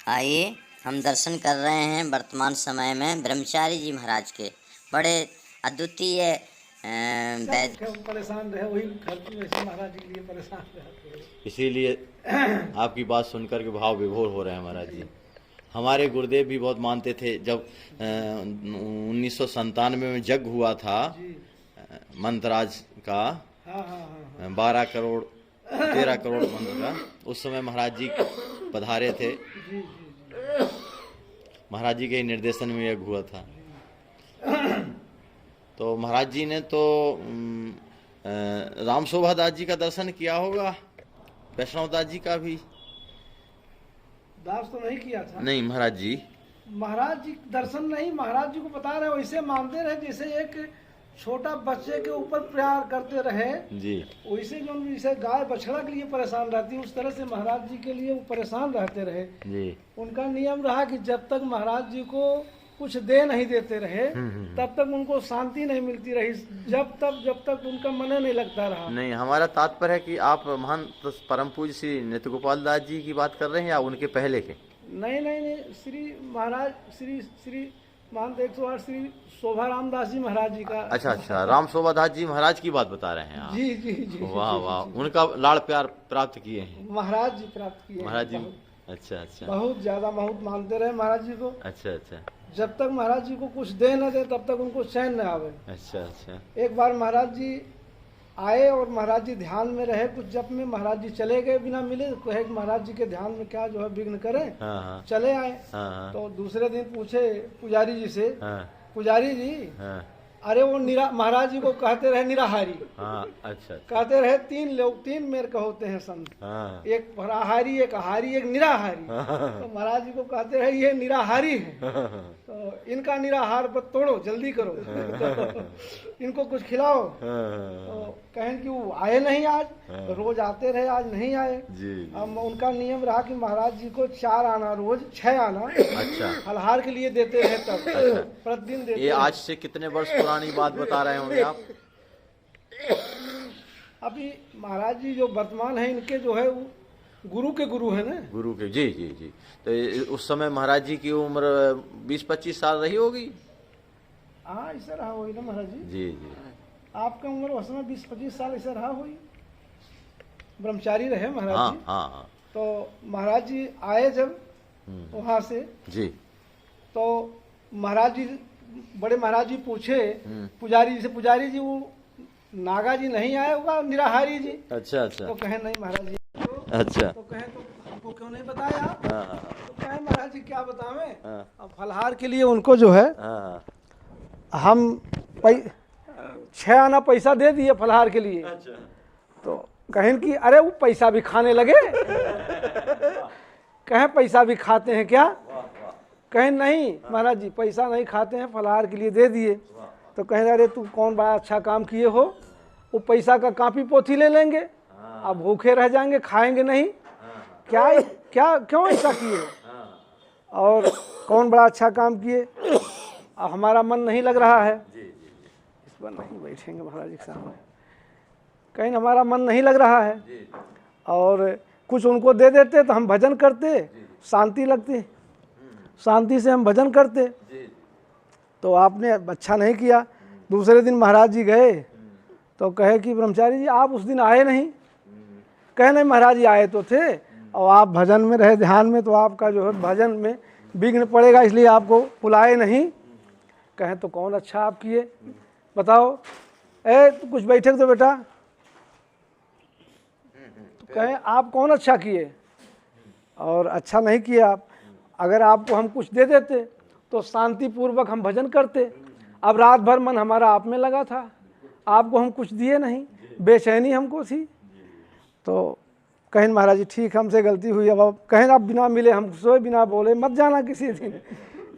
आइए हम दर्शन कर रहे हैं वर्तमान समय में ब्रह्मचारी जी महाराज के बड़े अद्वितीय वैद्य। परेशान रहे वही खर्च वैसे महाराज जी के लिए परेशान रहे। इसीलिए आपकी बात सुनकर के भाव विभोर हो रहे हैं महाराज जी। हमारे गुरुदेव भी बहुत मानते थे। जब 1997 में जग हुआ था मंत्राज का, हाँ हाँ हाँ 12 करोड़ 13 करोड़ मंत्र का, उस समय महाराज जी पधारे थे। जी जी महाराज जी के निर्देशन में यज्ञ हुआ था। तो महाराज जी ने तो राम शोभा दास जी का दर्शन किया होगा, वैष्णव दास जी का भी। दास तो नहीं किया था। नहीं महाराज जी, महाराज जी दर्शन नहीं, महाराज जी को बता रहे वैसे मानते रहे जैसे एक छोटा बच्चे के ऊपर प्यार करते रहे जी वैसे जो जैसे गाय बछड़ा के लिए परेशान रहती है उस तरह से महाराज जी के लिए वो परेशान रहते रहे। जी उनका नियम रहा कि जब तक महाराज जी को कुछ दे नहीं देते रहे तब तक उनको शांति नहीं मिलती रही, जब तक उनका मन नहीं लगता रहा। नहीं, हमारा तात्पर्य है कि आप महान परम पूज्य श्री नित्य गोपाल दास जी की बात कर रहे हैं या उनके पहले के? नहीं नहीं नहीं, श्री महाराज श्री महंत 108 श्री शोभा रामदास जी महाराज जी का। अच्छा, राम शोभा दास जी महाराज की बात बता रहे हैं आप? जी जी जी। वाह वाह, उनका लाड़ प्यार प्राप्त किए हैं महाराज जी प्राप्त किए महाराज जी। बहुत, अच्छा, बहुत ज्यादा बहुत मानते रहे महाराज जी को। अच्छा जब तक महाराज जी को कुछ दे न दे तब तक उनको चैन न आवे। अच्छा। एक बार महाराज जी आए और महाराज जी ध्यान में रहे, कुछ जब में महाराज जी चले गए बिना मिले, कहे कि महाराज जी के ध्यान में क्या जो है विघ्न करें। हाँ। चले आए। हाँ। तो दूसरे दिन पूछे पुजारी जी से, हाँ। पुजारी जी हाँ। अरे वो महाराज जी को कहते रहे निराहारी। हाँ। अच्छा। कहते रहे तीन लोग, तीन मेरे को होते हैं संत, हाँ। एक फराहारी, एक आहारी, एक निराहारी। तो महाराज जी को कहते रहे ये निराहारी है, तो इनका निराहार पर तोड़ो, जल्दी करो। इनको कुछ खिलाओ। तो कहें कि वो आए नहीं आज, रोज आते रहे, आज नहीं आए। अब उनका नियम रहा कि महाराज जी को 4 आना रोज, 6 आना अच्छा फलहार के लिए देते रहे। तब प्रतिदिन देते। ये आज से कितने वर्ष पुरानी बात बता रहे होंगे आप? अभी महाराज जी जो वर्तमान है इनके जो है वो गुरु के गुरु है ना। गुरु के, जी। तो उस समय महाराज जी की उम्र 20-25 साल रही होगी। हाँ ऐसा रहा होगी ना महाराज जी। जी। आपका उम्र उस समय 20-25 साल ऐसा रहा होगी, ब्रह्मचारी रहे महाराज जी। हाँ। तो महाराज जी आए जब वहाँ से जी, तो महाराज जी, बड़े महाराज जी पूछे पुजारी जी से, पुजारी जी वो नागा जी नहीं आए होगा निराहारी जी? अच्छा। तो कहे नहीं महाराज जी। अच्छा। तो कहे तो हमको क्यों नहीं बताया? हाँ। तो कहे महाराज जी क्या बतावें। हाँ। अब फलहार के लिए उनको जो है हाँ। हम 6 आना पैसा दे दिए फलहार के लिए। अच्छा। तो कहें कि अरे वो पैसा भी खाने लगे। कहें पैसा भी खाते हैं क्या? कहें नहीं महाराज जी पैसा नहीं खाते हैं, फलहार के लिए दे दिए। तो कहें अरे तू कौन बड़ा अच्छा काम किए हो, वो पैसा का कापी पोथी ले लेंगे, अब भूखे रह जाएंगे, खाएंगे नहीं, क्या क्यों ऐसा किए? और कौन बड़ा अच्छा काम किए, अब हमारा मन नहीं लग रहा है, इस पर नहीं बैठेंगे महाराज जी के सामने। कहीं हमारा मन नहीं लग रहा है और कुछ उनको दे देते तो हम भजन करते, शांति लगती, शांति से हम भजन करते। तो आपने अच्छा नहीं किया। दूसरे दिन महाराज जी गए तो कहे कि ब्रह्मचारी जी आप उस दिन आए नहीं। कहे नहीं महाराज जी आए तो थे और आप भजन में रहे, ध्यान में, तो आपका जो है भजन में विघ्न पड़ेगा इसलिए आपको बुलाए नहीं। कहे तो कौन अच्छा आप किए बताओ, तो कुछ बैठे तो बेटा। तो कहे आप कौन अच्छा किए, और अच्छा नहीं किए आप। अगर आपको हम कुछ दे देते तो शांति पूर्वक हम भजन करते। अब रात भर मन हमारा आप में लगा था, आपको हम कुछ दिए नहीं, बेचैनी हमको थी। तो कहें महाराज जी ठीक हमसे गलती हुई, अब कहें आप बिना मिले हम सोए बिना बोले मत जाना किसी दिन।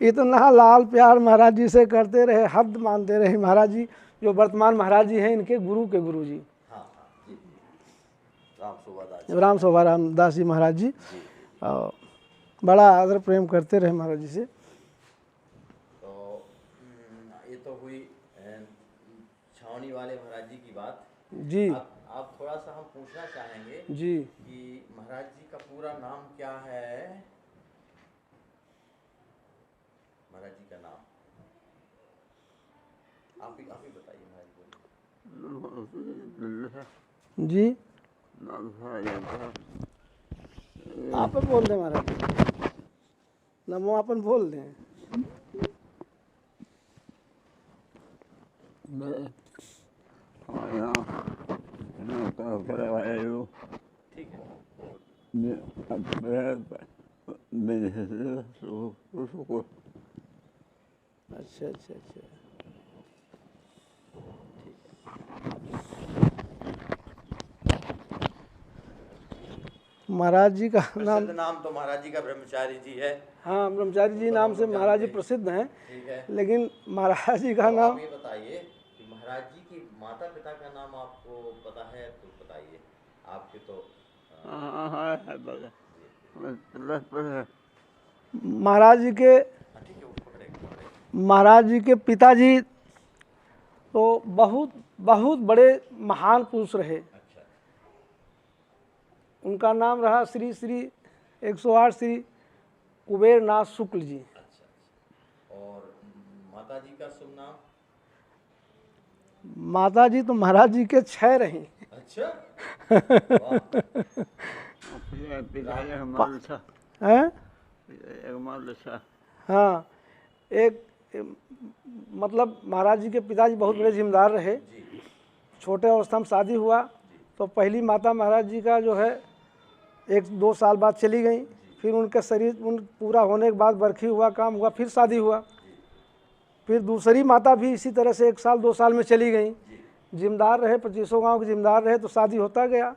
इतना लाल प्यार महाराज जी से करते रहे, हद मानते रहे महाराज जी, जो वर्तमान महाराज जी हैं इनके गुरु के गुरु जी। राम शोभा रामदास जी महाराज जी। और बड़ा आदर प्रेम करते रहे महाराज जी से। तो ये तो हुई छावनी वाले महाराज जी की बात जी। आप थोड़ा सा हम पूछना चाहेंगे जी कि महाराज जी का पूरा नाम क्या है? महाराज जी का नाम आप ही बताइए महाराज बोलिए। जी आप बोल दें महाराज, नमो अपन बोल दें। ठीक है। अच्छा अच्छा अच्छा, महाराज जी का नाम, प्रसिद्ध नाम तो महाराज जी का ब्रह्मचारी जी है। हाँ ब्रह्मचारी जी तो नाम हम से लोग महाराज जी जानते हैं। प्रसिद्ध हैं, ठीक है। लेकिन महाराज जी का तो नाम, आप ये बताइए कि महाराज जी की माता पिता का नाम आपको पता है तो बताइए। आपके तो महाराज जी के, ठीक है, वो पकड़े। महाराज जी के पिताजी तो बहुत बहुत बड़े महान पुरुष रहे। अच्छा उनका नाम रहा श्री श्री 108 श्री कुबेरनाथ शुक्ल जी। अच्छा। और माता जी का शुभ नाम? माता जी तो महाराज जी के 6 रहीं। अच्छा हैं? हाँ, एक मतलब महाराज जी के पिताजी बहुत बड़े जिम्मेदार रहे। जी छोटे अवस्था में शादी हुआ तो पहली माता महाराज जी का जो है 1-2 साल बाद चली गई, फिर उनका शरीर पूरा होने के बाद बरखी हुआ, काम हुआ, फिर शादी हुआ। फिर दूसरी माता भी इसी तरह से 1 साल 2 साल में चली गई। जिम्मेदार रहे, 25 गांव के जिम्मेदार रहे तो शादी होता गया।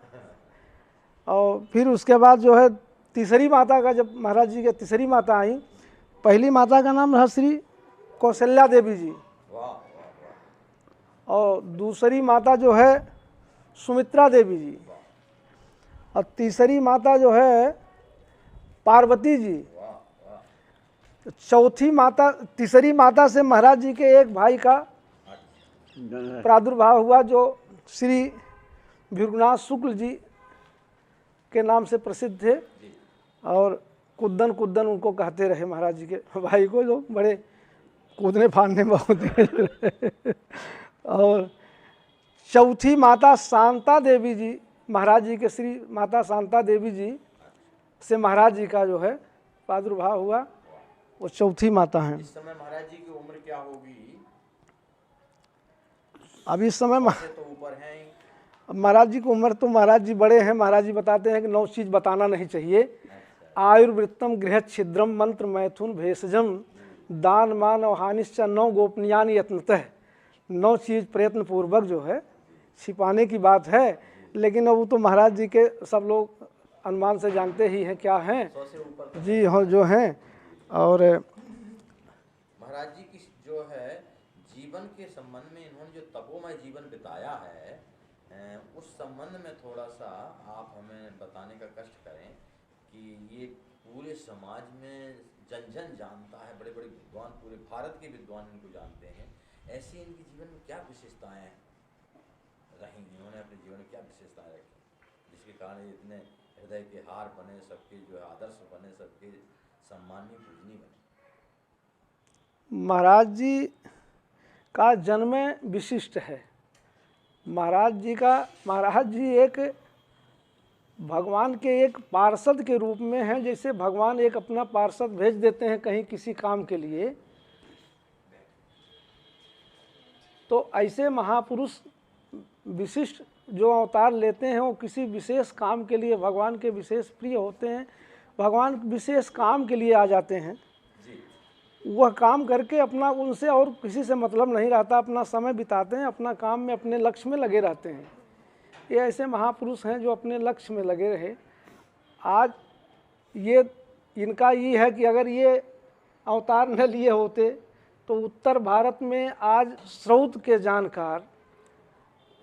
और फिर उसके बाद जो है तीसरी माता का, जब महाराज जी के तीसरी माता आई, पहली माता का नाम रहा श्री कौशल्या देवी जी, और दूसरी माता जो है सुमित्रा देवी जी, और तीसरी माता जो है पार्वती जी। चौथी माता, तीसरी माता से महाराज जी के एक भाई का प्रादुर्भाव हुआ जो श्री भृगुनाथ शुक्ल जी के नाम से प्रसिद्ध थे, और कुद्दन कुद्दन उनको कहते रहे महाराज जी के भाई को, जो बड़े कूदने फाड़ने बहुत तेज। और चौथी माता शांता देवी जी, महाराज जी के श्री माता शांता देवी जी से महाराज जी का जो है प्रादुर्भाव हुआ, वो चौथी माता हैं। इस समय महाराज जी की उम्र क्या होगी? अभी इस समय तो ऊपर हैं। महाराज जी की उम्र तो, महाराज जी बड़े हैं। महाराज जी बताते हैं कि 9 चीज़ बताना नहीं चाहिए। आयुर्वृत्तम गृह छिद्रम मंत्र मैथुन भेषजम दान मान और हानिश्च 9 गोपनीयान यत्नतः। 9 चीज़ प्रयत्न पूर्वक जो है छिपाने की बात है, लेकिन अब वो तो महाराज जी के सब लोग अनुमान से जानते ही हैं क्या हैं। 100 से ऊपर जी हाँ जो हैं। और महाराज जी की जो है जीवन के संबंध में, इन्होंने जो तपोमय जीवन बिताया है, उस संबंध में थोड़ा सा आप हमें बताने का कष्ट करें कि ये पूरे समाज में जन जन जानता है, बड़े बड़े विद्वान, पूरे भारत के विद्वान इनको जानते हैं। ऐसी इनके जीवन में क्या विशेषताएं रही, इन्होंने अपने जीवन में क्या विशेषताएं रखी जिसके कारण इतने हृदय के हार बने, सबके जो है आदर्श बने, सबके सम्मानीय पूजनीय बने? महाराज जी का जन्म विशिष्ट है। महाराज जी एक भगवान के एक पार्षद के रूप में हैं। जैसे भगवान एक अपना पार्षद भेज देते हैं कहीं किसी काम के लिए, तो ऐसे महापुरुष विशिष्ट जो अवतार लेते हैं वो किसी विशेष काम के लिए भगवान के विशेष प्रिय होते हैं। भगवान विशेष काम के लिए आ जाते हैं, वह काम करके अपना, उनसे और किसी से मतलब नहीं रहता, अपना समय बिताते हैं, अपना काम में अपने लक्ष्य में लगे रहते हैं। ये ऐसे महापुरुष हैं जो अपने लक्ष्य में लगे रहे। आज ये इनका ये है कि अगर ये अवतार न लिए होते तो उत्तर भारत में आज श्रौत के जानकार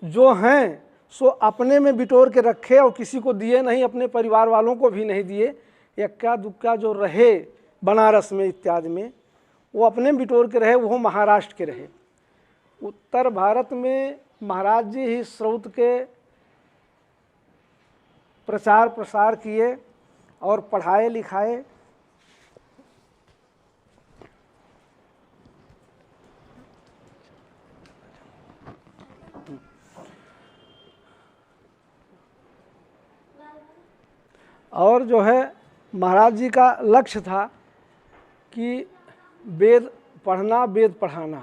जो हैं सो अपने में बिटोर के रखे और किसी को दिए नहीं, अपने परिवार वालों को भी नहीं दिए। इक्का दुक्का जो रहे बनारस में इत्यादि में, वो अपने बिटोर के रहे, वो महाराष्ट्र के रहे। उत्तर भारत में महाराज जी ही श्रौत के प्रचार प्रसार किए और पढ़ाए लिखाए। और जो है महाराज जी का लक्ष्य था कि वेद पढ़ना, वेद पढ़ाना।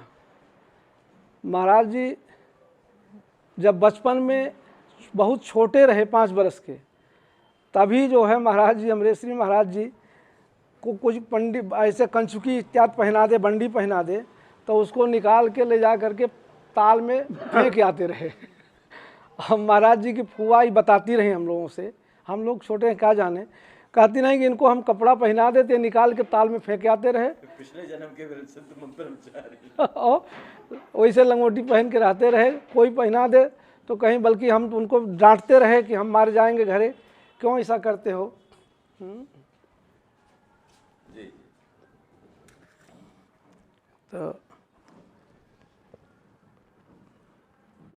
महाराज जी जब बचपन में बहुत छोटे रहे, 5 वर्ष के, तभी जो है महाराज जी, अमरेश्वरी महाराज जी को कुछ पंडित ऐसे कंचुकी इत्यादि पहना दे, बंडी पहना दे, तो उसको निकाल के ले जा करके ताल में फेंक आते रहे। हम महाराज जी की फुआ ही बताती रही हम लोगों से, हम लोग छोटे हैं क्या जाने, कहती नहीं कि इनको हम कपड़ा पहना देते, निकाल के ताल में फेंक आते रहे। पिछले जन्म के ब्रह्मचारी और वैसे लंगोटी पहन के रहते रहे, कोई पहना दे तो कहीं, बल्कि हम उनको डांटते रहे कि हम मार जाएंगे घरे, क्यों ऐसा करते हो। जी। तो